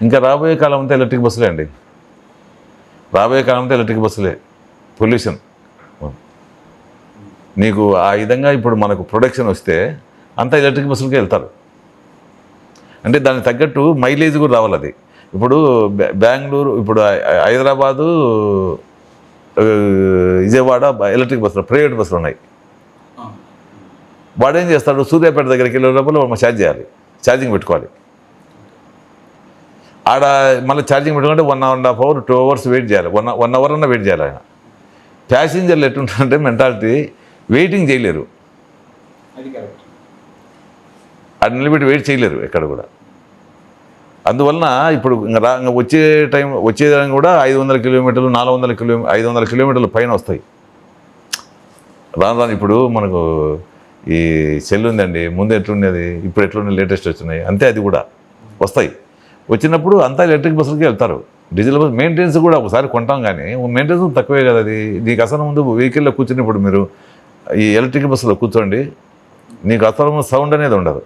ఇంకా రాబోయే కాలం అంతా ఎలక్ట్రిక్ బస్సులే అండి. రాబోయే కాలం అంతా ఎలక్ట్రిక్ బస్సులే. పొల్యూషన్ నీకు ఆ విధంగా ఇప్పుడు మనకు ప్రొడక్షన్ వస్తే అంతా ఎలక్ట్రిక్ బస్సులకే వెళ్తారు. అంటే దానికి తగ్గట్టు మైలేజ్ కూడా రావాలి. అది ఇప్పుడు బెంగళూరు, ఇప్పుడు హైదరాబాదు, విజయవాడ ఎలక్ట్రిక్ బస్సులు, ప్రైవేట్ బస్సులు ఉన్నాయి. వాడు ఏం చేస్తాడు, సూర్యాపేట దగ్గరికి వెళ్ళే లోపల మనం ఛార్జింగ్ పెట్టుకోవాలి. ఆడ మళ్ళీ ఛార్జింగ్ పెట్టుకుంటే 1.5 hour 2 hours వెయిట్ చేయాలి. 1 hour అన్నా వెయిట్ చేయాలి. ఆయన ప్యాసింజర్లు ఎట్లుంటారంటే మెంటాలిటీ వెయిటింగ్ చేయలేరు. అది నిలబెట్టి వెయిట్ చేయలేరు ఎక్కడ కూడా. అందువలన ఇప్పుడు వచ్చేదాన్ని కూడా 500 కిలోమీటర్లు 500 కిలోమీటర్ల పైన వస్తాయి. రాను ఇప్పుడు మనకు ఈ సెల్ ఉందండి, ముందు ఎట్లుండేది, ఇప్పుడు ఎట్లుండే లేటెస్ట్ వచ్చినాయి అంతే. అది కూడా వస్తాయి. వచ్చినప్పుడు అంతా ఎలక్ట్రిక్ బస్సులకి వెళ్తారు. డీజిల్ బస్ మెయింటెనెన్స్ కూడా ఒకసారి కొంటాం, కానీ మెయింటెనెన్స్ తక్కువే కదా. అది నీకు అసలు ముందు వెహికల్లో కూర్చున్నప్పుడు మీరు ఈ ఎలక్ట్రిక్ బస్సులో కూర్చోండి, నీకు అసలు సౌండ్ అనేది ఉండదు.